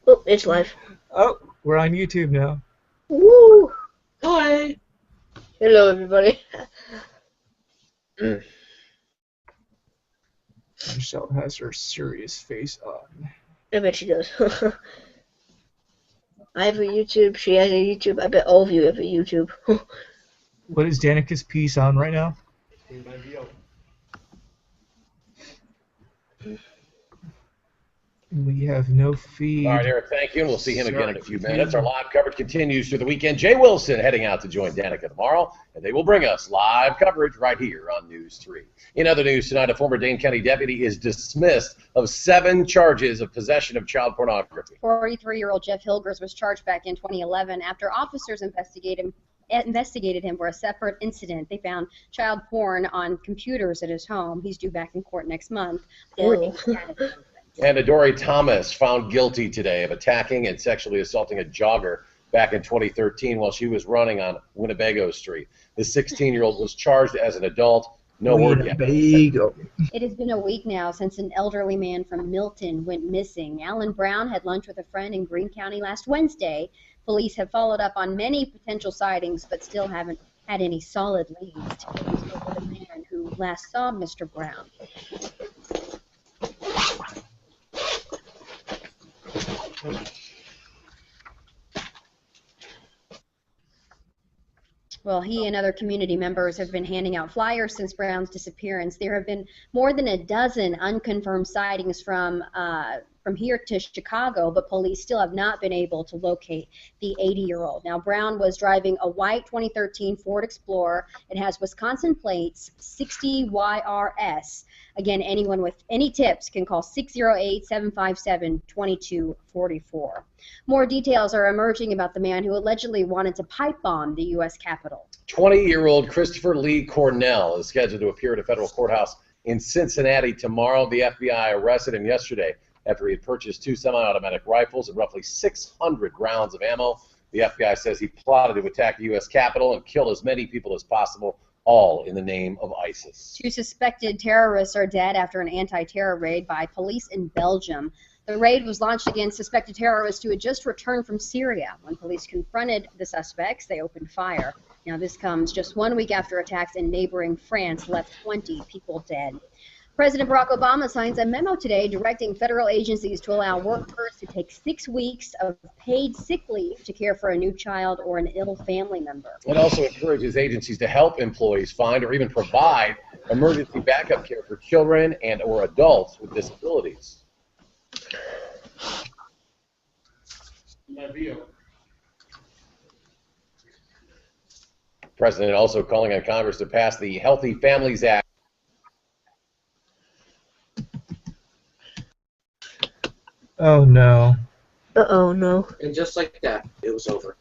Oh, it's live. Oh, we're on YouTube now. Woo! Hi. Hello, everybody. Michelle has her serious face on. I bet she does. I have a YouTube. She has a YouTube. I bet all of you have a YouTube. What is Danica's piece on right now? We have no feed. All right, Eric, thank you, and we'll see him again in a few minutes. Our live coverage continues through the weekend. Jay Wilson heading out to join Danica tomorrow, and they will bring us live coverage right here on News 3. In other news tonight, a former Dane County deputy is dismissed of 7 charges of possession of child pornography. 43-year-old Jeff Hilgers was charged back in 2011 after officers investigated him for a separate incident. They found child porn on computers at his home. He's due back in court next month. And Adore Thomas found guilty today of attacking and sexually assaulting a jogger back in 2013 while she was running on Winnebago Street. The 16-year-old was charged as an adult. No word yet. It has been a week now since an elderly man from Milton went missing. Alan Brown had lunch with a friend in Greene County last Wednesday. Police have followed up on many potential sightings, but still haven't had any solid leads. Police spoke with a man who last saw Mr. Brown. Well, he and other community members have been handing out flyers since Brown's disappearance. There have been more than a dozen unconfirmed sightings from here to Chicago, but police still have not been able to locate the 80-year-old. Now, Brown was driving a white 2013 Ford Explorer. It has Wisconsin plates, 60YRS. Again, anyone with any tips can call 608-757-2244. More details are emerging about the man who allegedly wanted to pipe bomb the U.S. Capitol. 20-year-old Christopher Lee Cornell is scheduled to appear at a federal courthouse in Cincinnati tomorrow. The FBI arrested him yesterday after he had purchased 2 semi-automatic rifles and roughly 600 rounds of ammo. The FBI says he plotted to attack the U.S. Capitol and kill as many people as possible, all in the name of ISIS. 2 suspected terrorists are dead after an anti-terror raid by police in Belgium. The raid was launched against suspected terrorists who had just returned from Syria. When police confronted the suspects, they opened fire. Now, this comes just 1 week after attacks in neighboring France left 20 people dead. President Barack Obama signs a memo today directing federal agencies to allow workers to take 6 weeks of paid sick leave to care for a new child or an ill family member. It also encourages agencies to help employees find or even provide emergency backup care for children and or adults with disabilities. President also calling on Congress to pass the Healthy Families Act. Oh no. Uh-oh, no. And just like that, it was over.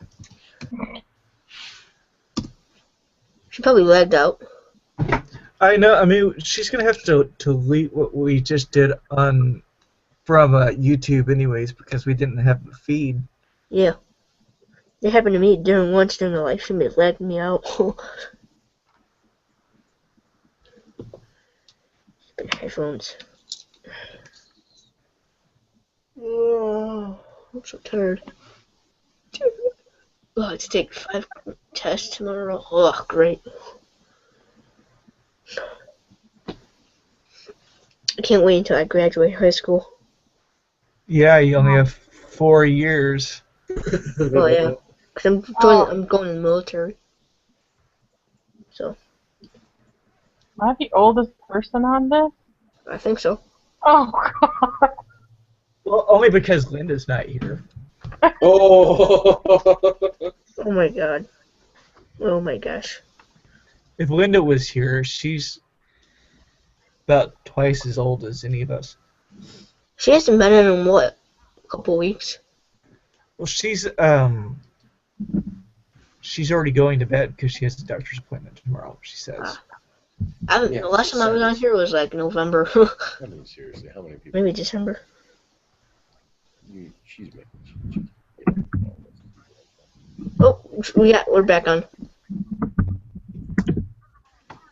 She probably lagged out. I know. I mean, she's gonna have to delete what we just did from YouTube, anyways, because we didn't have the feed. Yeah. It happened to me during the live stream. It lagged me out. Headphones. Oh, I'm so tired. Oh, I have to take 5 tests tomorrow. Oh, great. I can't wait until I graduate high school. Yeah, you only have 4 years. Oh, yeah. Because I'm going in the military. So. Am I the oldest person on this? I think so. Oh, God. Well, only because Linda's not here. Oh! Oh, my God. Oh, my gosh. If Linda was here, she's about twice as old as any of us. She hasn't been in what? A couple weeks? Well, she's already going to bed because she has a doctor's appointment tomorrow, she says. The last time I was on here was like November. I mean, seriously, how many people? Maybe December. She's Oh, we're back on.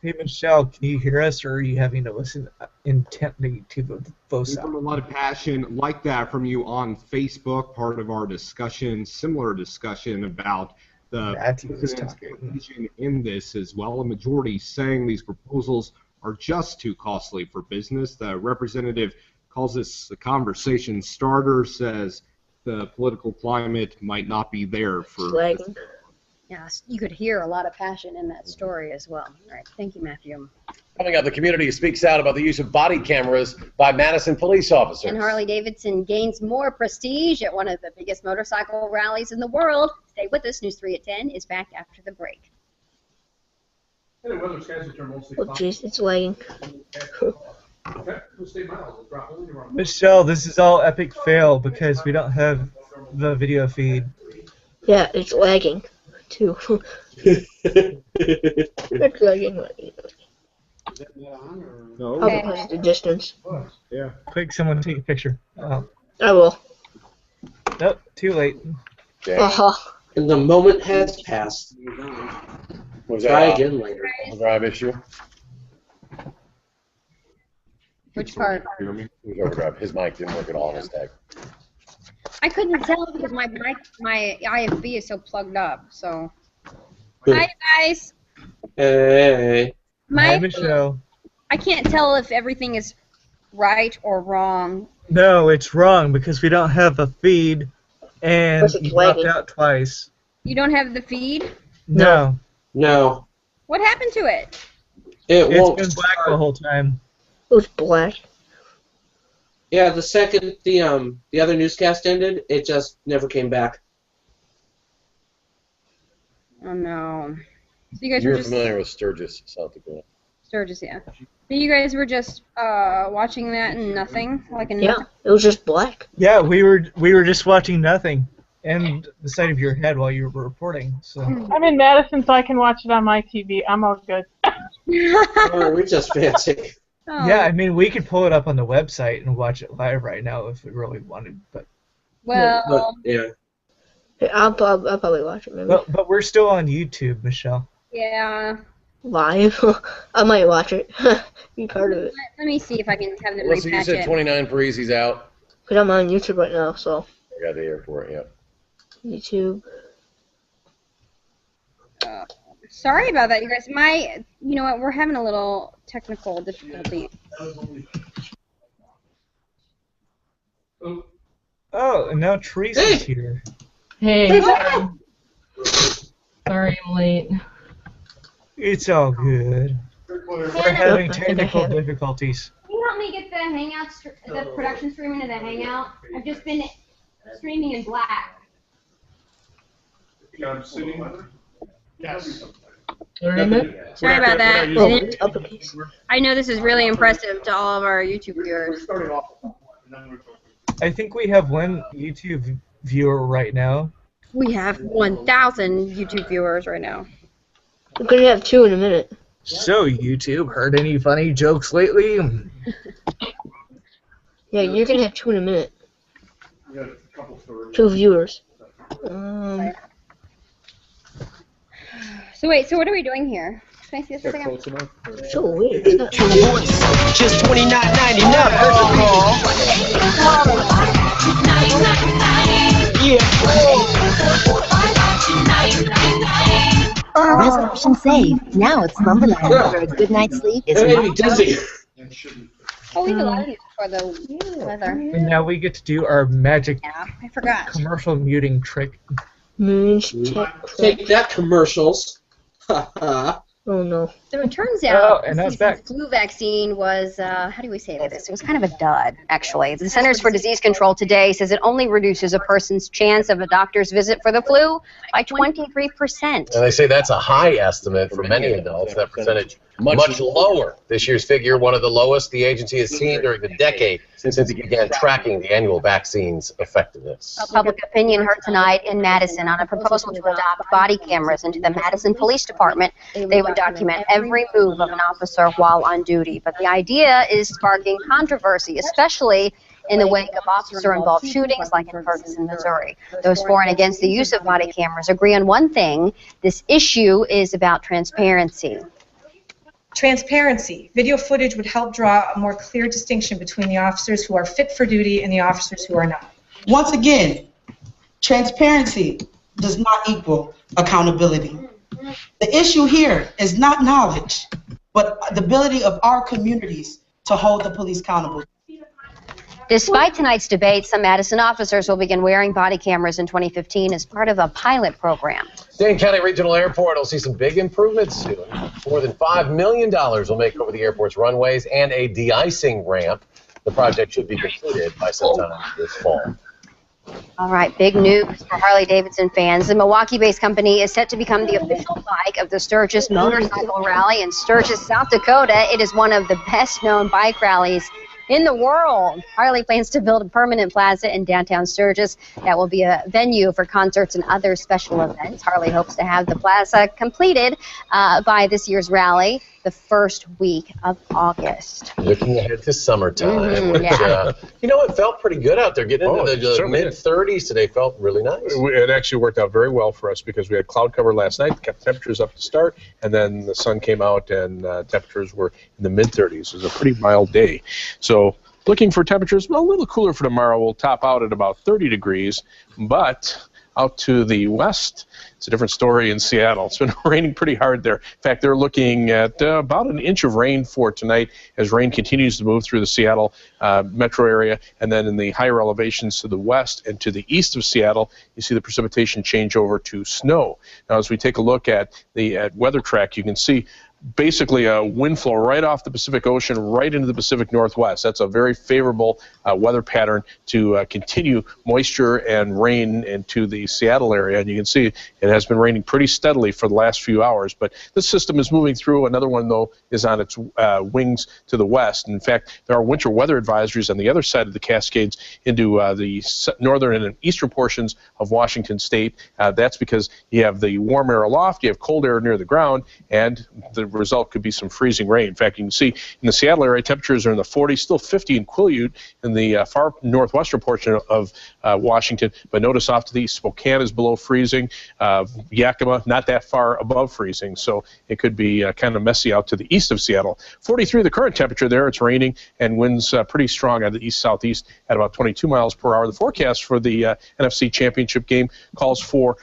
Hey, Michelle, can you hear us, or are you having to listen intently to the We've foci. gotten a lot of passion like that from you on Facebook, part of our discussion, similar discussion about the Matthew was president's talking. vision in this as well. A majority saying these proposals are just too costly for business. The representative calls this a conversation starter, says the political climate might not be there for Lagging. Yes, you could hear a lot of passion in that story as well. All right, thank you, Matthew. Coming up, the community speaks out about the use of body cameras by Madison police officers. And Harley-Davidson gains more prestige at one of the biggest motorcycle rallies in the world. Stay with us. News 3 at 10 is back after the break. Oh jeez, it's lagging. Michelle, this is all epic fail because we don't have the video feed. Yeah, it's lagging too. It's lagging. No. I'll post the distance. Yeah. Quick, someone take a picture. Oh. I will. Nope, too late. And the moment has passed. Was Try that again later. a drive issue? Which part? It was overdrive. His mic didn't work at all on his tag. I couldn't tell because my IFB is so plugged up. So, Good. hi guys. Hey. Hi, Michelle. I can't tell if everything is right or wrong. No, it's wrong because we don't have a feed, and Plus it's you dropped lagging. out twice. You don't have the feed? No, No. What happened to it? It it's won't been black start. the whole time. It was black. Yeah, the second the other newscast ended, it just never came back. Oh no. So you guys You're were just familiar with Sturgis, South Dakota. Sturgis, yeah. So you guys were just watching that and nothing, like Yeah, nothing. it was just black. Yeah, we were just watching nothing, and the side of your head while you were reporting. So I'm in Madison, so I can watch it on my TV. I'm all good. Oh, we're just fancy. Oh. yeah, I mean we could pull it up on the website and watch it live right now if we really wanted, but Well, But, yeah. I'll probably watch it maybe. but we're still on YouTube, Michelle. yeah. Live. I might watch it. Be part of it. Let me see if I can have them Well, so you repatch said it. 29 for Easy's out. Because I'm on YouTube right now, so. I got the airport, yeah. YouTube. Sorry about that, you guys. You know what? We're having a little technical difficulty. Oh, and now Teresa's here. Hey, sorry I'm late. It's all good. We're having technical difficulties. Can you help me get the Hangout, the production stream into the Hangout? I've just been streaming in black. Sorry about that. Oh, it's uppercase. I know this is really impressive to all of our YouTube viewers. I think we have one YouTube viewer right now. We have 1,000 YouTube viewers right now. We're going to have 2 in a minute. So, YouTube, heard any funny jokes lately? Yeah, you're going to have 2 in a minute. 2 viewers. So wait, so what are we doing here? Can I see this for a second? So weird. It's not Just $29.99. Resolution saved. Now it's Lumberland, where a good night's sleep is That made me dizzy. Oh, we have a lot of these for the leather. And now we get to do our magic Yeah, I forgot. commercial muting trick. Take that, commercials. Ha ha. Oh no. So it turns out and now it's the back. flu vaccine was, how do we say this? It was kind of a dud, actually. The Centers for Disease Control today says it only reduces a person's chance of a doctor's visit for the flu by 23%. And they say that's a high estimate for many adults. That percentage much lower. This year's figure, one of the lowest the agency has seen during the decade since it began tracking the annual vaccine's effectiveness. Public opinion heard tonight in Madison on a proposal to adopt body cameras into the Madison Police Department. They would document every move of an officer while on duty. But the idea is sparking controversy, especially in the wake of officer-involved shootings like in Ferguson, Missouri. Those for and against the use of body cameras agree on one thing: this issue is about transparency. Transparency. Video footage would help draw a more clear distinction between the officers who are fit for duty and the officers who are not. Once again, transparency does not equal accountability. The issue here is not knowledge, but the ability of our communities to hold the police accountable. Despite tonight's debate, some Madison officers will begin wearing body cameras in 2015 as part of a pilot program. Dane County Regional Airport will see some big improvements soon. More than $5 million will make over the airport's runways and a de-icing ramp. The project should be completed by sometime this fall. All right, big news for Harley-Davidson fans. The Milwaukee-based company is set to become the official bike of the Sturgis Motorcycle Rally in Sturgis, South Dakota. It is one of the best-known bike rallies in the world. Harley plans to build a permanent plaza in downtown Sturgis that will be a venue for concerts and other special events. Harley hopes to have the plaza completed by this year's rally, the first week of August. Looking ahead to summertime, which, yeah. you know, it felt pretty good out there. Getting into the mid-30s today felt really nice. It actually worked out very well for us because we had cloud cover last night, kept temperatures up to start, and then the sun came out and temperatures were in the mid-30s. It was a pretty mild day. So looking for temperatures a little cooler for tomorrow. We'll top out at about 30 degrees, but out to the west, it's a different story in Seattle. It's been raining pretty hard there. In fact, they're looking at about an inch of rain for tonight as rain continues to move through the Seattle metro area. And then in the higher elevations to the west and to the east of Seattle, you see the precipitation change over to snow. Now, as we take a look at the weather track, you can see basically a wind flow right off the Pacific Ocean right into the Pacific Northwest. That's a very favorable weather pattern to continue moisture and rain into the Seattle area. And you can see it has been raining pretty steadily for the last few hours. But this system is moving through. Another one, though, is on its wings to the west. In fact, there are winter weather advisories on the other side of the Cascades into the northern and eastern portions of Washington State. That's because you have the warm air aloft, you have cold air near the ground, and the result could be some freezing rain. In fact, you can see in the Seattle area, temperatures are in the 40s, still 50 in Quileute in the far northwestern portion of Washington. But notice off to the east, Spokane is below freezing. Yakima, not that far above freezing. So it could be kind of messy out to the east of Seattle. 43 the current temperature there. It's raining and winds pretty strong out of the east-southeast at about 22 miles per hour. The forecast for the NFC Championship game calls for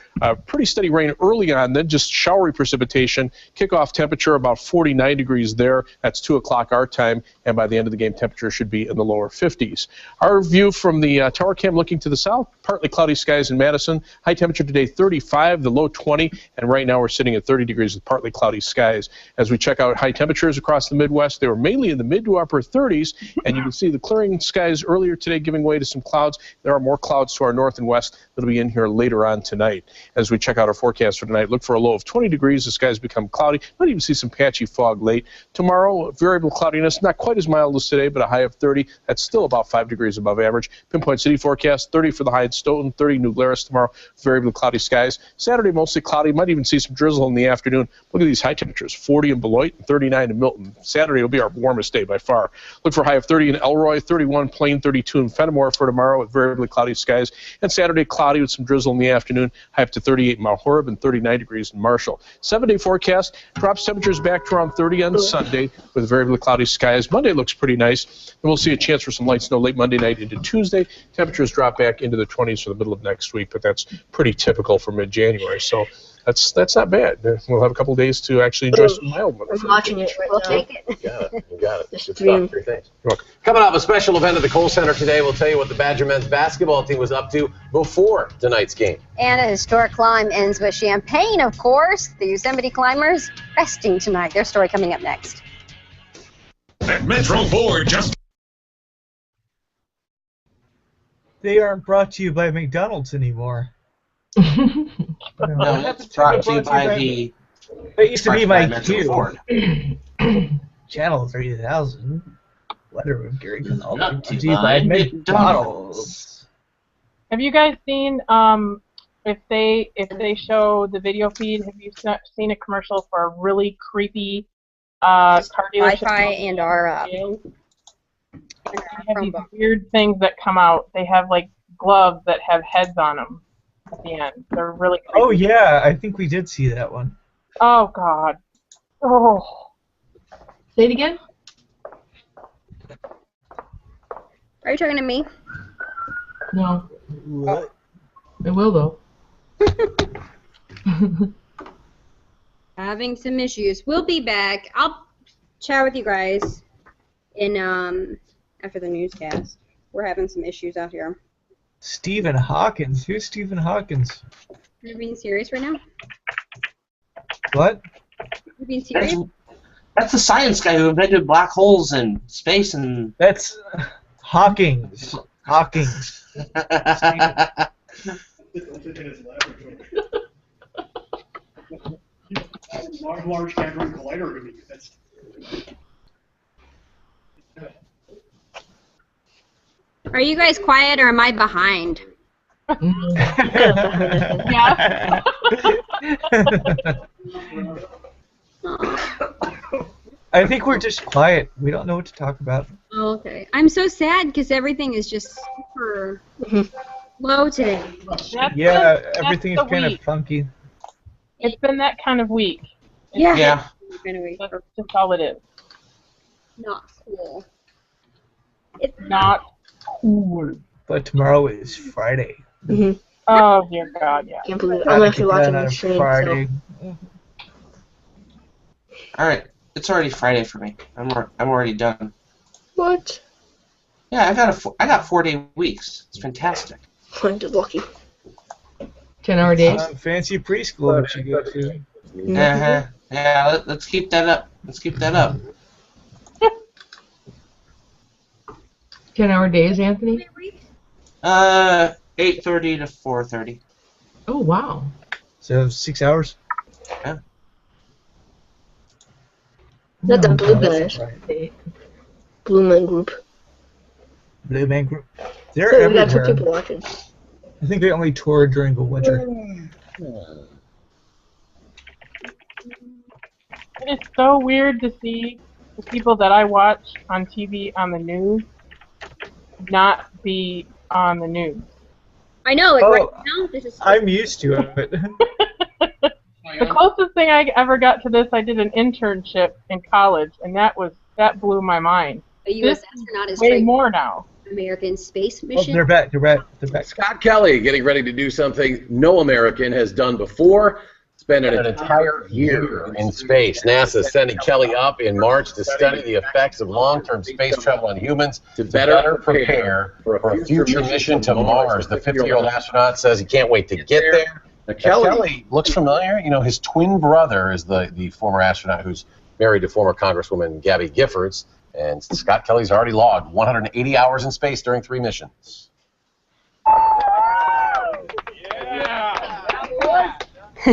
pretty steady rain early on, then just showery precipitation. Kickoff temperature about 49 degrees there. That's 2 o'clock our time, and by the end of the game, temperature should be in the lower 50s. Our view from the tower cam looking to the south, partly cloudy skies in Madison. High temperature today 35, the low 20, and right now we're sitting at 30 degrees with partly cloudy skies. As we check out high temperatures across the Midwest, they were mainly in the mid to upper 30s, and you can see the clearing skies earlier today giving way to some clouds. There are more clouds to our north and west that'll be in here later on tonight. As we check out our forecast for tonight, look for a low of 20 degrees. The skies become cloudy. Might even see some patchy fog late. Tomorrow, variable cloudiness, not quite as mild as today, but a high of 30. That's still about 5 degrees above average. Pinpoint City forecast, 30 for the high in Stoughton, 30 New Glarus tomorrow, variable cloudy skies. Saturday, mostly cloudy. Might even see some drizzle in the afternoon. Look at these high temperatures, 40 in Beloit and 39 in Milton. Saturday will be our warmest day by far. Look for a high of 30 in Elroy, 31 Plain, 32 in Fenimore for tomorrow with variably cloudy skies. And Saturday, cloudy with some drizzle in the afternoon, high up to 38 in Mount Horeb and 39 degrees in Marshall. 7-day forecast, drops temperatures back to around 30 on Sunday with variably cloudy skies. Monday looks pretty nice, and we'll see a chance for some light snow late Monday night into Tuesday. Temperatures drop back into the 20s for the middle of next week, but that's pretty typical for mid-January. So that's not bad. We'll have a couple days to actually enjoy some mild weather. I'm watching it right now. We'll take it. You got it. You got it. Good Just stuff. Great things. You're welcome. Coming up, a special event at the Kohl Center today. We'll tell you what the Badger men's basketball team was up to before tonight's game. And a historic climb ends with Champaign, of course. The Yosemite climbers resting tonight. Their story coming up next. At Metro Ford, just... They aren't brought to you by McDonald's anymore. No, it's brought to you by the... That used to be my Metro cue. Ford. Channel 3000. Letter with Gary Canal. Brought Brought to you by McDonald's. Have you guys seen if they show the video feed? Have you seen a commercial for a really creepy car dealership? Wi-Fi and our they have these weird things that come out. They have like gloves that have heads on them at the end. They're really creepy. Oh yeah, I think we did see that one. Oh God. Oh. Say it again? Are you talking to me? No. What? I will, though. Having some issues. We'll be back. I'll chat with you guys in after the newscast. We're having some issues out here. Stephen Hawkins. Who's Stephen Hawkins? Are you being serious right now? What? Are you being serious? That's the science guy who invented black holes and space and. That's Hawkins. Hawkins. Large Hadron Collider are going to be fixed. Are you guys quiet or am I behind? Yeah. I think we're just quiet. We don't know what to talk about. Oh, okay. I'm so sad because everything is just super low today. Yeah, everything is kind of funky. It's been that kind of week. Yeah. That's just all it is. Not cool. Not cool. But tomorrow is Friday. Oh dear God, yeah. Can't believe it. I'm actually watching the stream. Friday. So. All right, it's already Friday for me. I'm already done. What? Yeah, I got 4-day weeks. It's fantastic. I'm just lucky. 10-hour days. Fancy preschool that you go to. Yeah, let's keep that up. Let's keep that up. 10-hour days, Anthony? 8:30 to 4:30. Oh, wow. So 6 hours? Yeah. Not the blue guys. Blue Man Group. Blue Man Group. They're So we got 2 everywhere. people watching. I think they only tour during the winter. It is so weird to see the people that I watch on TV on the news not be on the news. I know, like right now, this is. I'm used to it. The closest thing I ever got to this, I did an internship in college, and that blew my mind. A U.S. This astronaut is way traced more now. American space Oh, mission. they're back. They're back. They're back. Scott Kelly getting ready to do something no American has done before. Spend an entire year in space. NASA is sending Kelly up in March to study the effects of long-term space travel on humans to better prepare for a future mission to Mars. The 50-year-old astronaut says he can't wait to get there. Now, Kelly looks familiar. You know, his twin brother is the former astronaut who's married to former Congresswoman Gabby Giffords. And Scott Kelly's already logged 180 hours in space during 3 missions.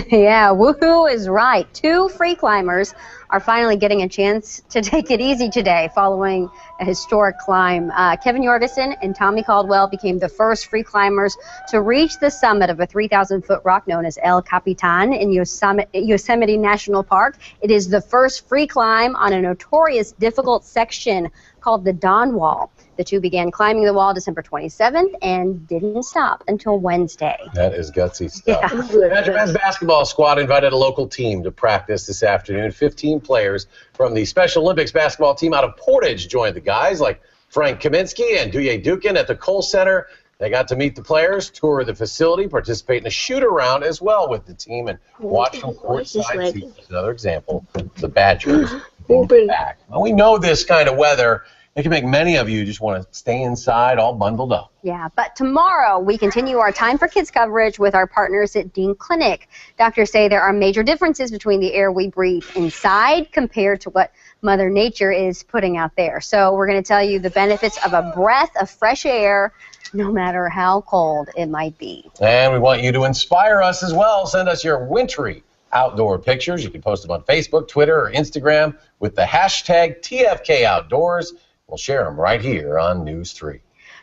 Yeah, woohoo is right. 2 free climbers are finally getting a chance to take it easy today following a historic climb. Kevin Jorgensen and Tommy Caldwell became the first free climbers to reach the summit of a 3,000-foot rock known as El Capitan in Yosemite National Park. It is the first free climb on a notorious difficult section called the Dawn Wall. The 2 began climbing the wall December 27th and didn't stop until Wednesday. That is gutsy stuff. Yeah. The Badger men's basketball squad invited a local team to practice this afternoon. 15 players from the Special Olympics basketball team out of Portage joined the guys, like Frank Kaminsky and Duye Dukin at the Kohl Center. They got to meet the players, tour the facility, participate in a shoot-around as well with the team, and watch from courtside seats. Another example, the Badgers being back. Well, we know this kind of weather. It can make many of you just want to stay inside all bundled up. Yeah, but tomorrow we continue our Time for Kids coverage with our partners at Dean Clinic. Doctors say there are major differences between the air we breathe inside compared to what Mother Nature is putting out there. So we're going to tell you the benefits of a breath of fresh air, no matter how cold it might be. And we want you to inspire us as well. Send us your wintry outdoor pictures. You can post them on Facebook, Twitter, or Instagram with the hashtag TFKOutdoors. We'll share them right here on News 3.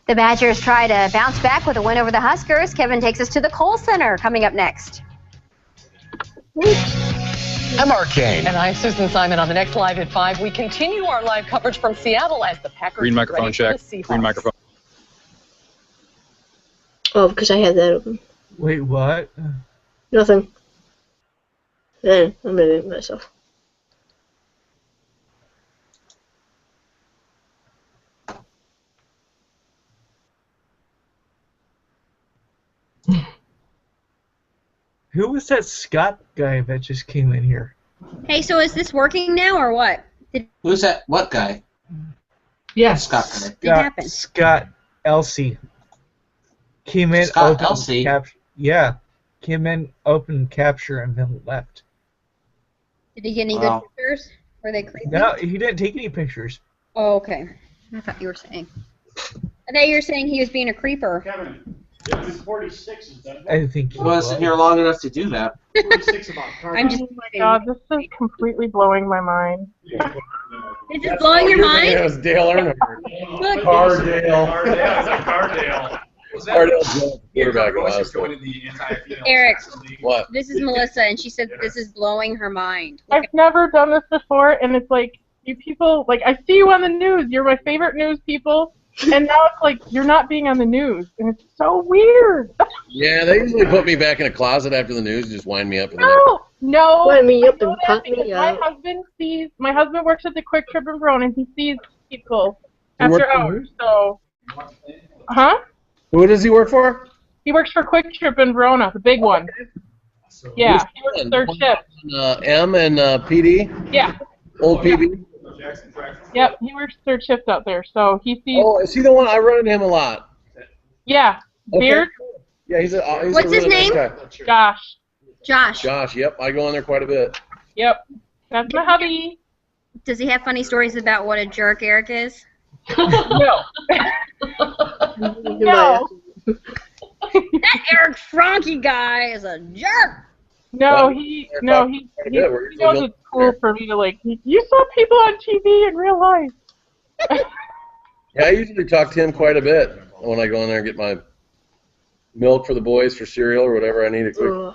The Badgers try to bounce back with a win over the Huskers. Kevin takes us to the Kohl Center coming up next. I'm Arcane. And I'm Susan Simon. On the next Live at 5, we continue our live coverage from Seattle as the Packers Green get microphone ready check. for the Seahawks. Green microphone. Oh, because I had that open. Wait, what? Nothing. Man, I'm gonna mute myself. Who was that Scott guy that just came in here? Hey, so is this working now or what? Who's that? What guy? Yes. Scott guy. Did happen? Scott Elsey. Came in, Scott opened Elsey? Yeah. Came in, opened capture, and then left. Did he get any good pictures? Were they creepy? No, he didn't take any pictures. Oh, okay. I thought you were saying. I thought you were saying he was being a creeper. Kevin, yeah, 46 is done. I think he wasn't here long enough to do that. 46 about I'm just. Oh my god, this is completely blowing my mind. Is it blowing your mind? It was Dale Earnhardt. Look. Cardale. Cardale. Cardale. Quarterback of Ohio State. Eric, What? this is Melissa, and she said this is blowing her mind. I've never done this before, and it's like, you people, like, I see you on the news. You're my favorite news people, and now it's like, you're not being on the news, and it's so weird. Yeah, they usually put me back in a closet after the news and just wind me up. No. Wind me up and pump me My out. my husband works at the Quick Trip in Verona, and he sees people after hours, so. Huh? Who does he work for? He works for Quick Trip in Verona, the big one. Yeah, he works third shift. M and PD? Yeah. Old PB? Yep, he works third shift out there, so he sees. Oh, is he the one? I run into him a lot. Yeah, Okay. Beard. Yeah, he's a What's really his name? nice guy. Josh. Josh, yep, I go in there quite a bit. Yep, that's my hubby. Does he have funny stories about what a jerk Eric is? No. No. That Eric Franke guy is a jerk. No, he knows it's cool for me to like. You saw people on TV in real life. Yeah, I usually talk to him quite a bit when I go in there and get my milk for the boys for cereal or whatever I need. A quick.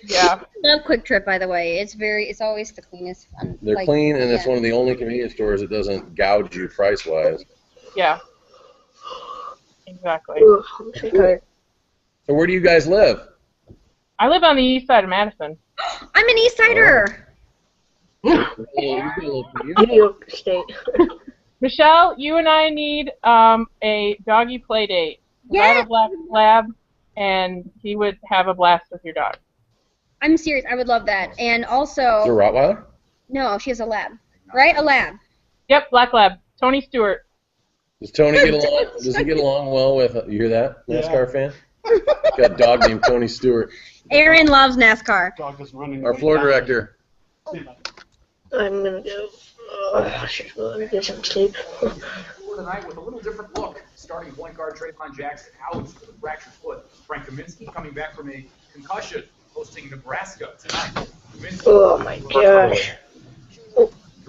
Yeah. I love Quick Trip, by the way. It's always the cleanest. They're clean, and it's one of the only convenience stores that doesn't gouge you price-wise. Yeah. Exactly. So where do you guys live? I live on the east side of Madison. I'm an East Sider. New York State. Michelle, you and I need a doggy play date. I have a black lab, and he would have a blast with your dog. I'm serious. I would love that. And also. Is there a Rottweiler? No, she has a lab. Right? A lab. Yep, black lab. Tony Stewart. Does Tony get along? Does he get along well with? You hear that, NASCAR fan? Got a dog named Tony Stewart. Aaron loves NASCAR. Our floor director. I'm gonna go. Let me get some sleep. Tonight with a little different look. Starting point guard Trayvon Jackson out with a fractured foot. Frank Kaminsky coming back from a concussion, hosting Nebraska tonight. Oh my gosh.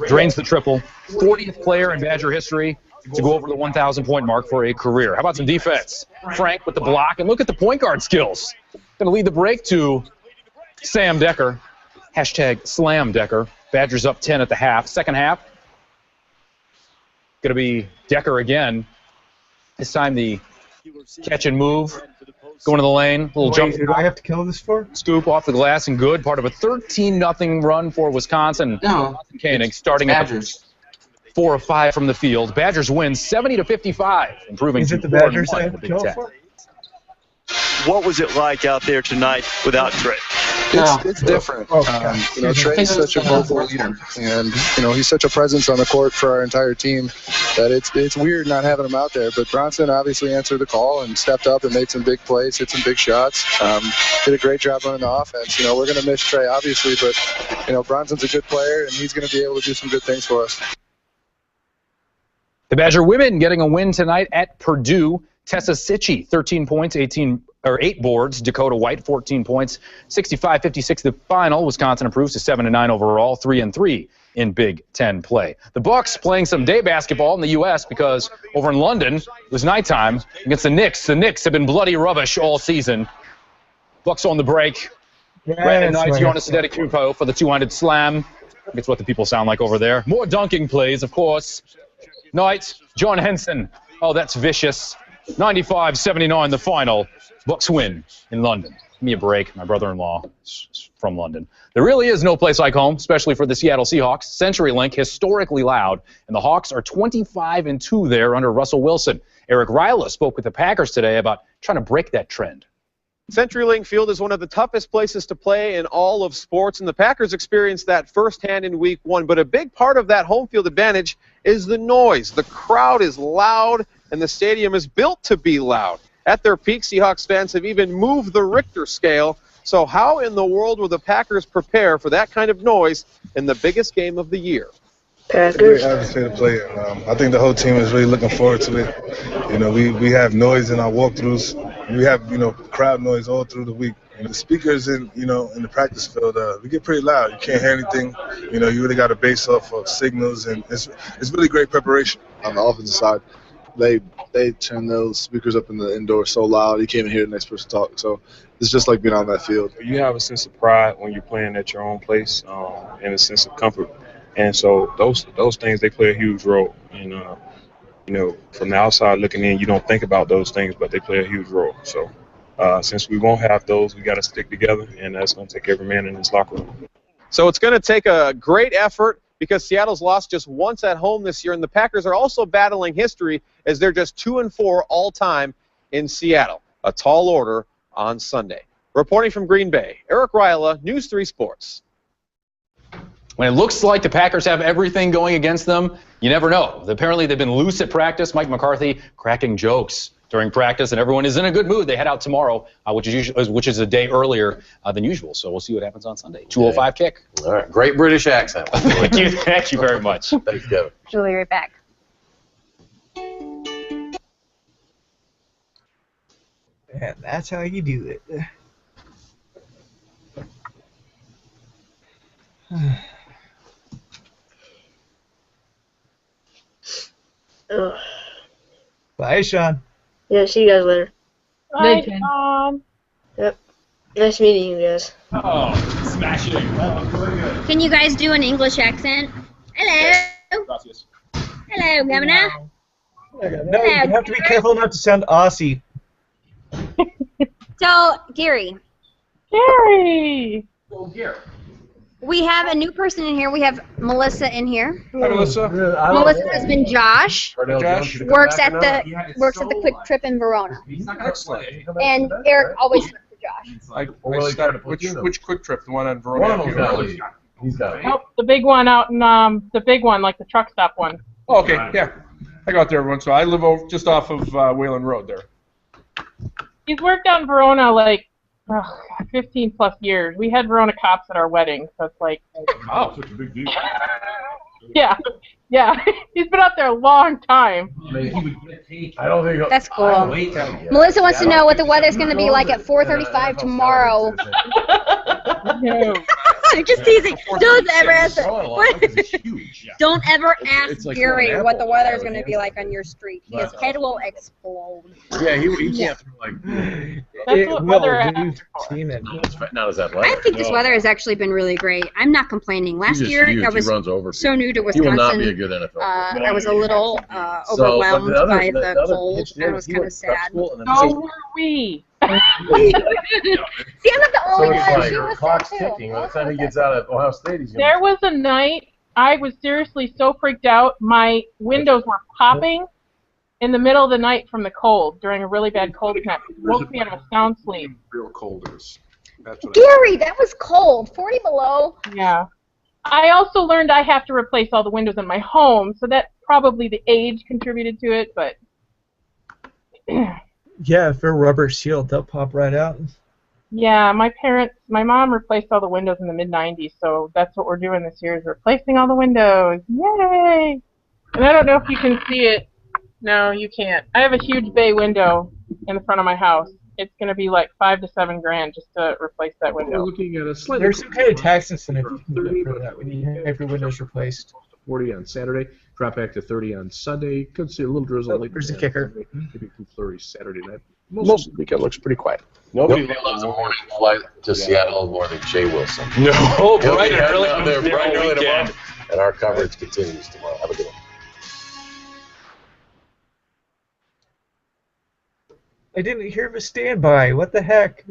Drains the triple. 40th player in Badger history to go over the 1,000-point mark for a career. How about some defense? Frank with the block, and look at the point guard skills. Going to lead the break to Sam Decker. Hashtag Slam Decker. Badgers up 10 at the half. Second half, going to be Decker again. This time the catch and move. Going to the lane. Little jump. Who do I have to kill this for? Scoop off the glass and good. Part of a 13-0 run for Wisconsin. No. Koenig starting at Badgers. 4 of 5 from the field. Badgers win 70-55, improving Is to it the 4-1 Badgers I in have the to Big kill Ten. for? What was it like out there tonight without Trey? It's different. Trey's such a vocal leader, and he's such a presence on the court for our entire team that it's weird not having him out there. But Bronson obviously answered the call and stepped up and made some big plays, hit some big shots. Did a great job running the offense. We're going to miss Trey obviously, but Bronson's a good player and he's going to be able to do some good things for us. The Badger women getting a win tonight at Purdue. Tessa Sitchie, 13 points, 8 boards. Dakota White, 14 points, 65-56 the final. Wisconsin improves to 7-9 overall, 3-3 in Big Ten play. The Bucks playing some day basketball in the U.S. because over in London it was nighttime against the Knicks. The Knicks have been bloody rubbish all season. Bucks on the break. Brandon Knight, Jonas Adetokounmpo for the two-handed slam. That's what the people sound like over there. More dunking plays, of course. Knight, John Henson. Oh, that's vicious. 95-79 the final. Bucks win in London. Give me a break. My brother-in-law is from London. There really is no place like home, especially for the Seattle Seahawks. CenturyLink, historically loud, and the Hawks are 25-2 there under Russell Wilson. Eric Ryla spoke with the Packers today about trying to break that trend. CenturyLink Field is one of the toughest places to play in all of sports, and the Packers experienced that firsthand in Week 1. But a big part of that home field advantage is the noise. The crowd is loud, and the stadium is built to be loud. At their peak, Seahawks fans have even moved the Richter scale. So how in the world will the Packers prepare for that kind of noise in the biggest game of the year? It's a great atmosphere to play in. I think the whole team is really looking forward to it. You know, we have noise in our walkthroughs. We have, you know, crowd noise all through the week. And the speakers in the practice field, we get pretty loud. You can't hear anything. You know, you really got to base off of signals, and it's really great preparation. On the offensive side, they turn those speakers up in the indoor so loud you can't even hear the next person talk. So it's just like being on that field. You have a sense of pride when you're playing at your own place, and a sense of comfort. And so those things, they play a huge role. And, you know, from the outside looking in, you don't think about those things, but they play a huge role. So since we won't have those, we got to stick together, and that's going to take every man in this locker room. So it's going to take a great effort because Seattle's lost just once at home this year, and the Packers are also battling history as they're just 2-4 all-time in Seattle. A tall order on Sunday. Reporting from Green Bay, Eric Ryla, News 3 Sports. When it looks like the Packers have everything going against them, you never know. Apparently they've been loose at practice. Mike McCarthy cracking jokes during practice, and everyone is in a good mood. They head out tomorrow, which is a day earlier than usual. So we'll see what happens on Sunday. 2:05 kick. All right, great British accent. Thank you very much. Thanks, Kevin. Julie, right back. And that's how you do it. Bye, Sean. Yeah, see you guys later. Bye, Sean. Yep. Nice meeting you guys. Oh, smashing. Can you guys do an English accent? Hello. Gracias. Hello, Governor. No, you have to be careful not to sound Aussie. So, Gary. Gary. Go Gary. We have a new person in here. We have Melissa in here. Hi, Melissa. Melissa's husband Josh Josh works at the Quick Trip in Verona. Excellent. And Eric always works for Josh. Which Quick Trip? The one on Verona? He's got it. Nope, the big one out in the big one, like the truck stop one. Oh, okay, yeah. I go out there once. So I live just off of Wayland Road there. He's worked out in Verona like 15 plus years. We had Verona cops at our wedding, so it's like. Oh, such a big deal. Yeah. He's been out there a long time. I don't think. That's cool. Melissa wants to know what the weather's going to be like at 4:35 tomorrow. No. I'm just teasing. Don't ever ask. Don't ever ask Gary what the weather's going to be like on your street. His head will explode. Yeah, he can't like. That's what weather Not as athletic. I think this weather has actually been really great. I'm not complaining. Last year, I was so new to Wisconsin. He will not be a good NFL. I was a little overwhelmed by the cold. I was kind of sad. So were we. See, I'm not the only one. She was clock's sad too. ticking. By the time he gets out of Ohio State, he's There was a night I was seriously so freaked out. My windows were popping in the middle of the night from the cold during a really bad cold snap. It woke me out of a sound sleep. Real cold is. Gary, that was cold. 40 below. Yeah. I also learned I have to replace all the windows in my home, so that probably the age contributed to it, but. Yeah, if they're rubber sealed, they'll pop right out. Yeah, my mom replaced all the windows in the mid-90s, so that's what we're doing this year is replacing all the windows. Yay! And I don't know if you can see it. No, you can't. I have a huge bay window in the front of my house. It's going to be like $5 to $7 grand just to replace that window. We're looking at a slightly. There's some kind of tax incentive you can get for that when you have your windows replaced. 40 on Saturday, drop back to 30 on Sunday. Could see a little drizzle later. There's a kicker. Maybe some flurries Saturday night. Most of the weekend looks pretty quiet. Nobody loves a morning flight to Seattle more than Jay Wilson. No, bright and early. Bright and early tomorrow, and our coverage continues tomorrow. Have a good one. I didn't hear of a standby. What the heck?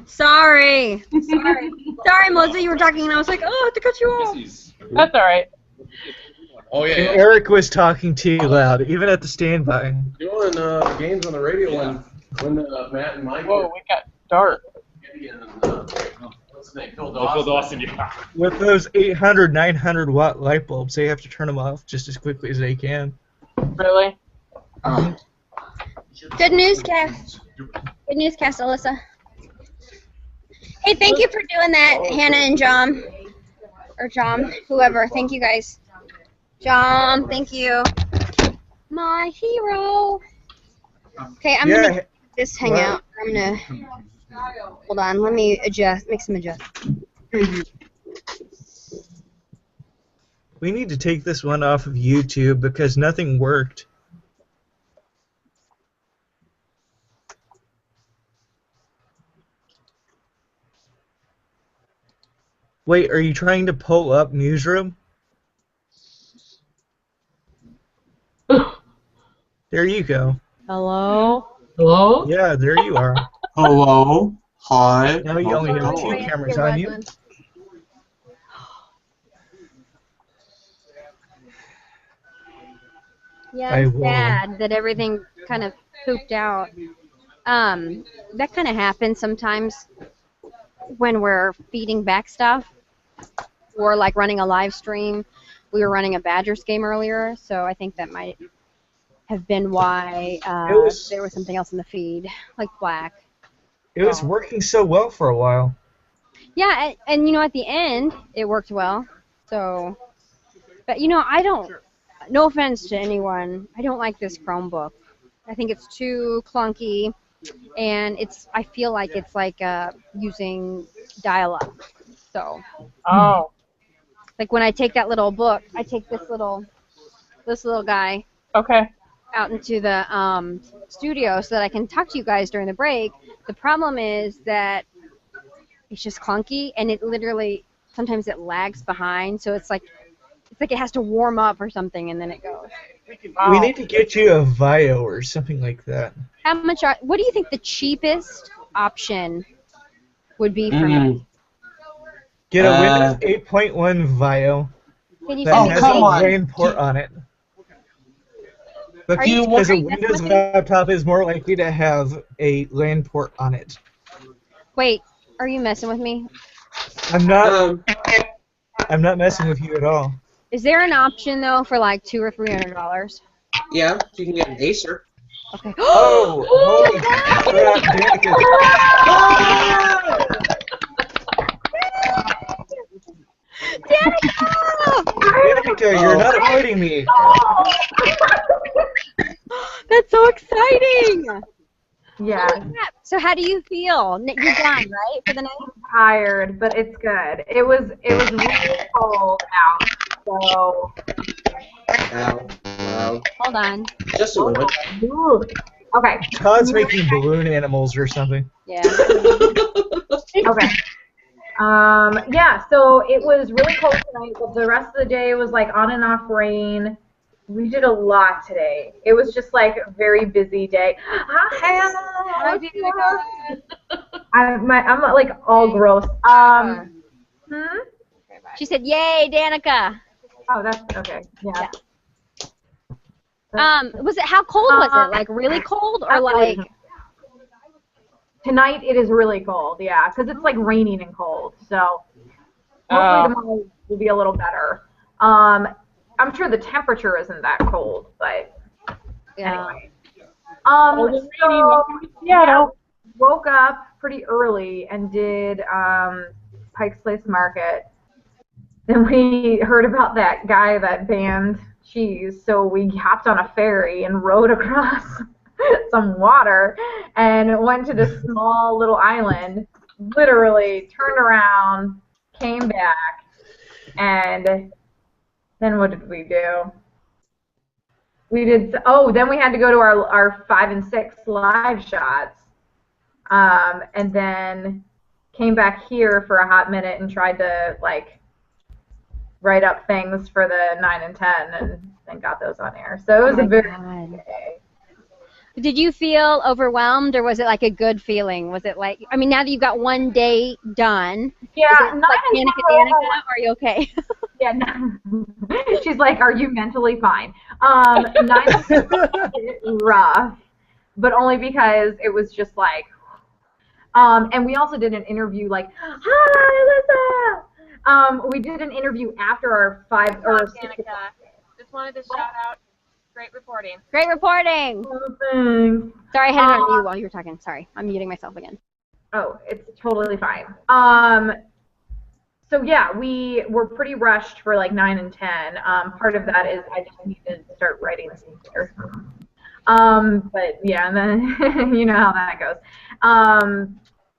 Sorry, Melissa, you were talking and I was like, oh, I have to cut you off. That's all right. Oh yeah. And Eric was talking too loud, even at the standby. Doing games on the radio when Matt and Mike. Whoa, we got dark. What's his name? Phil Dawson, yeah. With those 800, 900 watt light bulbs, they have to turn them off just as quickly as they can. Really? Good newscast. Good newscast, Alyssa. Hey, thank you for doing that, Hannah and John. Or John, whoever. Thank you, guys. John, thank you. My hero. Okay, I'm going to make this hang out. I'm going to... Hold on, let me adjust, make some adjustments. We need to take this one off of YouTube because nothing worked. Wait, are you trying to pull up Newsroom? There you go. Hello? Hello? Yeah, there you are. Hello. Hi. Now you only have 2 cameras on you. Yeah, it's sad that everything kind of pooped out. That kind of happens sometimes when we're feeding back stuff or like running a live stream. We were running a Badgers game earlier, so I think that might have been why there was something else in the feed, like black. It was working so well for a while. Yeah, and you know, at the end, it worked well. So, but you know, no offense to anyone, I don't like this Chromebook. I think it's too clunky, and I feel like it's like using dial-up. So. Oh. Like when I take that little book, I take this little guy. Okay. Out into the studio so that I can talk to you guys during the break. The problem is that it's just clunky, and it literally sometimes it lags behind, so it's like it has to warm up or something, and then it goes. We need to get you a Vio or something like that. How much? What do you think the cheapest option would be for me? Get a Windows 8.1 Vio that has a LAN port on it. Because a Windows laptop is more likely to have a LAN port on it. Wait, are you messing with me? I'm not messing with you at all. Is there an option though for like $200 or $300? Yeah, you can get an Acer. Okay. Oh, holy crap, Danica, you're not avoiding me. That's so exciting. Yeah. So how do you feel? You're done, right, for the night? Tired, but it's good. It was really cold out, so. Wow. Hold on. Just a moment. Okay. Todd's making balloon animals or something. Yeah. Okay. Yeah, so it was really cold tonight, but the rest of the day was like on and off rain. We did a lot today. It was just like a very busy day. Hi, Hannah. I'm like all gross. She said, "Yay, Danica." Oh, that's okay. Yeah. Was it? How cold was it? Like really cold, or like? Tonight it is really cold. Yeah, because it's like raining and cold. So hopefully tomorrow will be a little better. I'm sure the temperature isn't that cold, but anyway. Woke up pretty early and did Pike's Place Market. Then we heard about that guy that banned cheese, so we hopped on a ferry and rowed across some water and went to this small little island, literally turned around, came back, and then what did we do? Then we had to go to our 5 and 6 live shots, and then came back here for a hot minute and tried to like write up things for the 9 and 10 and got those on air. So it was a very good day. Did you feel overwhelmed, or was it like a good feeling? Was it like, now that you've got one day done, yeah, is it like Danica, are you okay? Yeah, no. She's like, are you mentally fine? 9 rough, but only because it was just like, and we also did an interview like, hi, Alyssa! We did an interview after our 5 or 6 o'clock. Just wanted to shout out. Great reporting. Great reporting. Oh, thanks. Sorry, I had it on mute while you were talking. Sorry, I'm muting myself again. Oh, it's totally fine. So yeah, we were pretty rushed for like 9 and 10. Part of that is I just needed to start writing some here. But yeah, and then you know how that goes.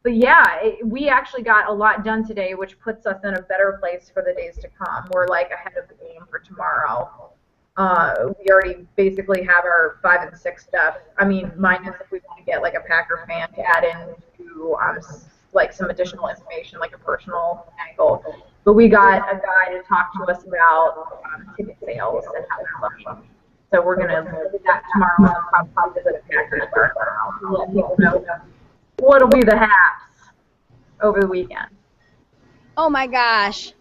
But yeah, we actually got a lot done today, which puts us in a better place for the days to come. We're like ahead of the game for tomorrow. We already basically have our 5 and 6 stuff. I mean, minus if we want to get like a Packer fan to add in to like some additional information, like a personal angle. But we got a guy to talk to us about ticket sales and how they're looking. So we're gonna do that tomorrow and probably visit a Packers bar tomorrow to let people know what'll be the haps over the weekend. Oh my gosh.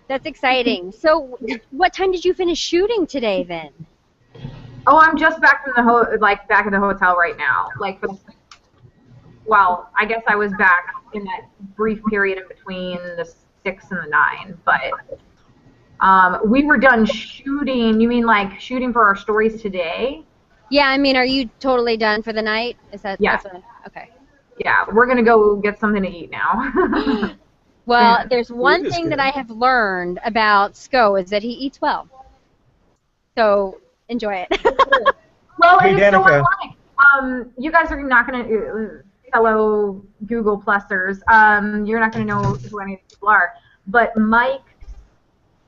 That's exciting. So, what time did you finish shooting today, then? Oh, I'm just back from the back at the hotel right now. Like, well, I guess I was back in that brief period in between the 6 and the 9, but we were done shooting. You mean like shooting for our stories today? Yeah, I mean, are you totally done for the night? Is that? Yeah. Okay. Yeah, we're gonna go get something to eat now. Well, there's one thing that I have learned about Sko is that he eats well. So enjoy it. Well, Hey, and it's so Danica. ironic. You guys are not going to, fellow Google Plusers, you're not going to know who any of these people are. But Mike's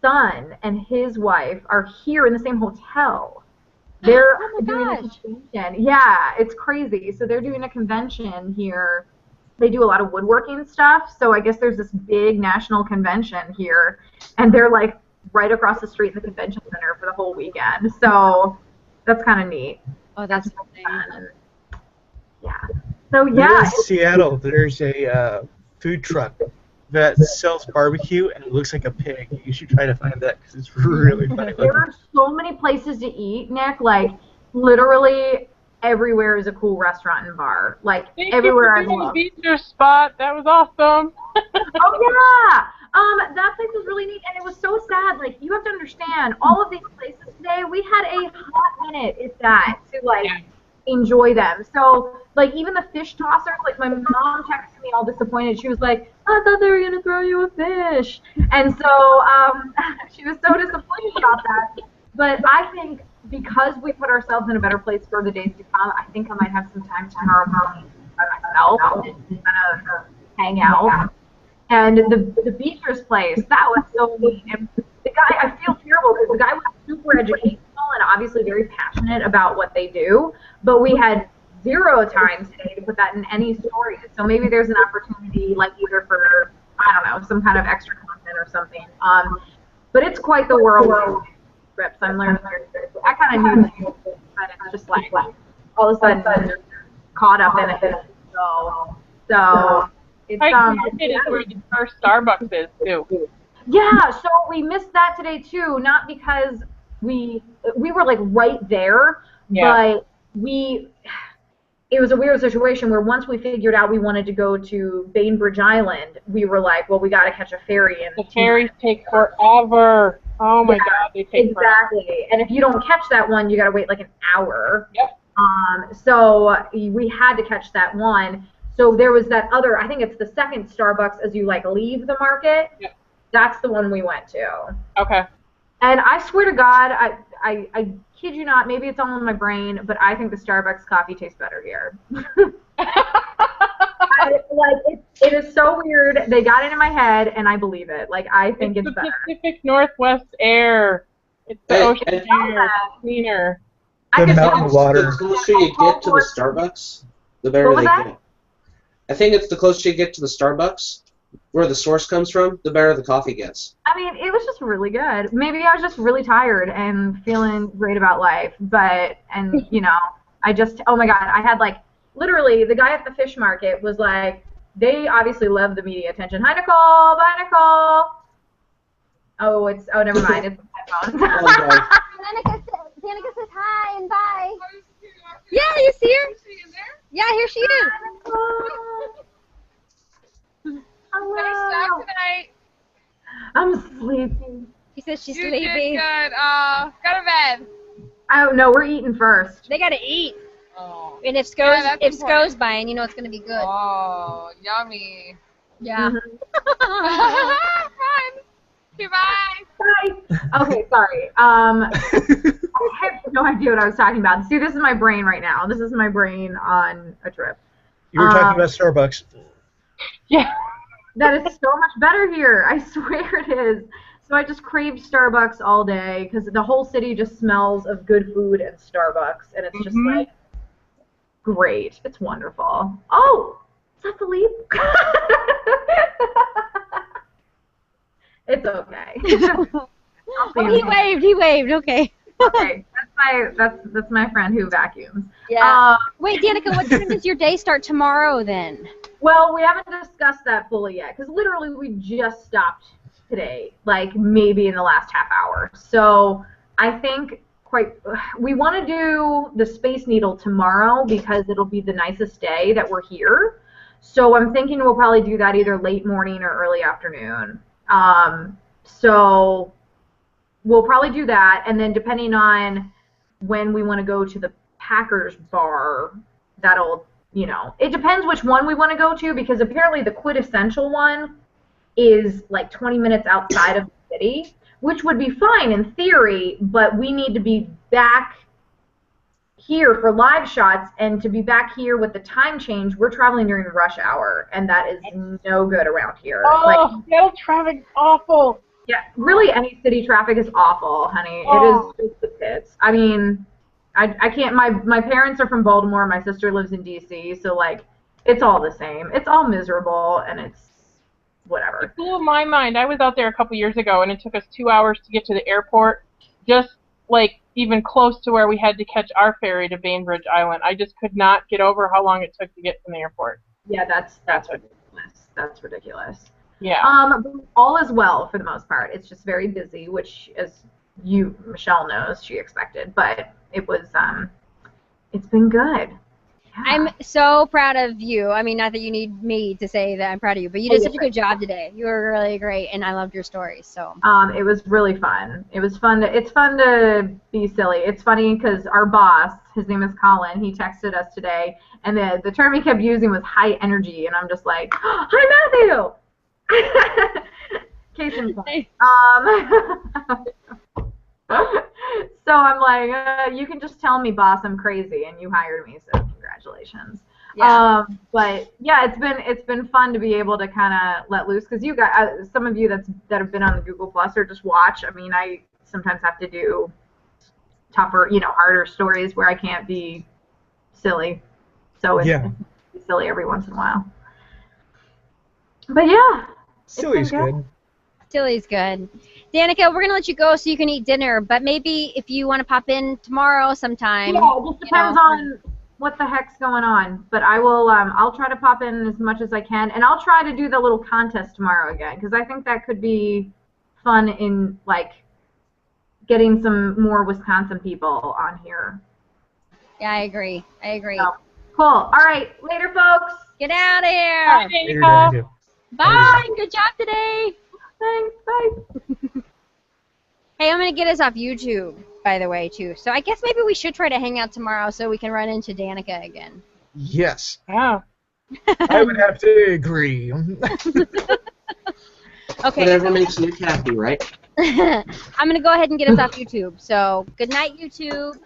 son and his wife are here in the same hotel. They're doing a convention. Yeah, it's crazy. So they're doing a convention here. They do a lot of woodworking stuff, so I guess there's this big national convention here, and they're like right across the street in the convention center for the whole weekend. So that's kind of neat. Oh, that's fun. Yeah. So yeah. In Seattle, there's a food truck that sells barbecue, and it looks like a pig. You should try to find that because it's really funny. There are so many places to eat, Nick. Like literally everywhere is a cool restaurant and bar. Like everywhere I look. Your spot. That was awesome. Oh yeah. That place was really neat, and it was so sad. Like you have to understand, all of these places today, we had a hot minute, if that, to like enjoy them. So like even the fish tossers, like my mom texted me all disappointed. She was like, I thought they were gonna throw you a fish, and so she was so disappointed about that. But I think because we put ourselves in a better place for the days to come, I think I might have some time tomorrow morning by myself and kind of hang out. And the Beatrice place, that was so neat. And the guy, I feel terrible because the guy was super educational and obviously very passionate about what they do, but we had 0 time today to put that in any stories. So maybe there's an opportunity, like either for, I don't know, some kind of extra content or something. But it's quite the world. Trips. I'm learning. I kind of knew that, but it's just like all of a sudden caught up in it. So it's is where the first Starbucks is too. Yeah, so we missed that today too. Not because we were like right there, but it was a weird situation where once we figured out we wanted to go to Bainbridge Island, we were like, well, we got to catch a ferry. And the ferries take forever. Oh my God, they take exactly. forever. And if you don't catch that one, you got to wait like an hour. Yep. So we had to catch that one. So there was that other, I think it's the second Starbucks as you like leave the market. Yep. That's the one we went to. Okay. And I swear to God, I kid you not, maybe it's all in my brain, but I think the Starbucks coffee tastes better here. It is so weird. They got it in my head, and I believe it. Like, I think it's better. Pacific Northwest air. It's the ocean air. It's cleaner. The mountain water. The closer you get to the Starbucks, the better they get. I think it's the closer you get to the Starbucks, where the source comes from, the better the coffee gets. I mean, it was just really good. Maybe I was just really tired and feeling great about life, and you know, oh my God, I had like, literally, the guy at the fish market was like, they obviously love the media attention. Hi, Nicole. Bye, Oh, never mind. It's headphones. Danica says hi and bye. Yeah, you see her? Yeah, here she is. Hello. Nice job tonight. I'm sleepy. She says she's You sleepy. did good. Go to bed. Oh no, we're eating first. They gotta eat. Oh. And if Yeah, that's Sco's important. buying, you know it's gonna be good. Oh, yummy. Yeah. Fun. Okay, bye. Bye. Okay, sorry. I have no idea what I was talking about. See, this is my brain right now. This is my brain on a trip. You were talking about Starbucks. Yeah. That is so much better here. I swear it is. So I just craved Starbucks all day because the whole city just smells of good food and Starbucks, and it's just like great. It's wonderful. Oh, is that Philippe? It's okay. Oh, he waved. He waved. Okay. Okay, that's my friend who vacuums. Yeah. Wait, Danica, what time does your day start tomorrow then? Well, we haven't discussed that fully yet because literally we just stopped today, like maybe in the last half hour. So I think we want to do the Space Needle tomorrow because it'll be the nicest day that we're here. So I'm thinking we'll probably do that either late morning or early afternoon. So we'll probably do that, and then depending on when we want to go to the Packers bar, that'll, it depends which one we want to go to because apparently the quintessential one is like 20 minutes outside of the city, which would be fine in theory, but we need to be back here for live shots, and to be back here with the time change, we're traveling during rush hour, and that is no good around here. Oh, Seattle traffic's awful. Yeah, really any city traffic is awful, honey. Oh. It is just the pits. I mean, I can't, my parents are from Baltimore, my sister lives in D.C., so like, it's all the same. It's all miserable, and it's whatever. It blew my mind. I was out there a couple years ago, and it took us 2 hours to get to the airport, just like even close to where we had to catch our ferry to Bainbridge Island. I just could not get over how long it took to get from the airport. Yeah, that's ridiculous. That's ridiculous. Yeah. But all is well for the most part. It's just very busy, which, as Michelle knows, she expected. But it was, it's been good. Yeah. I'm so proud of you. I mean, not that you need me to say that I'm proud of you, but you did such a good job today. You were really great, and I loved your stories. So. It was really fun. It was fun. It's fun to be silly. It's funny because our boss, his name is Colin, he texted us today, and the term he kept using was high energy, and I'm just like, hi, Matthew. Case in point. So I'm like, you can just tell me, boss, I'm crazy, and you hired me, so congratulations. Yeah. But yeah, it's been fun to be able to kind of let loose because you got some of you that have been on the Google Plus or just watch. I mean, I sometimes have to do tougher, harder stories where I can't be silly, so it's silly every once in a while. But yeah. Silly's good. Silly's good. Danica, we're going to let you go so you can eat dinner, but maybe if you want to pop in tomorrow sometime. Yeah, it just depends on what the heck's going on. But I will, I'll try to pop in as much as I can, and I'll try to do the little contest tomorrow again, because I think that could be fun in, like, getting some more Wisconsin people on here. Yeah, I agree. So, cool. All right. Later, folks. Get out of here. Bye, Danica. Bye. Good job today. Thanks. Bye. Hey, I'm going to get us off YouTube, by the way, too. So I guess maybe we should try to hang out tomorrow so we can run into Danica again. Yes. Yeah. I would have to agree. Okay. Whatever makes Nick happy, right? I'm going to go ahead and get us off YouTube. So good night, YouTube.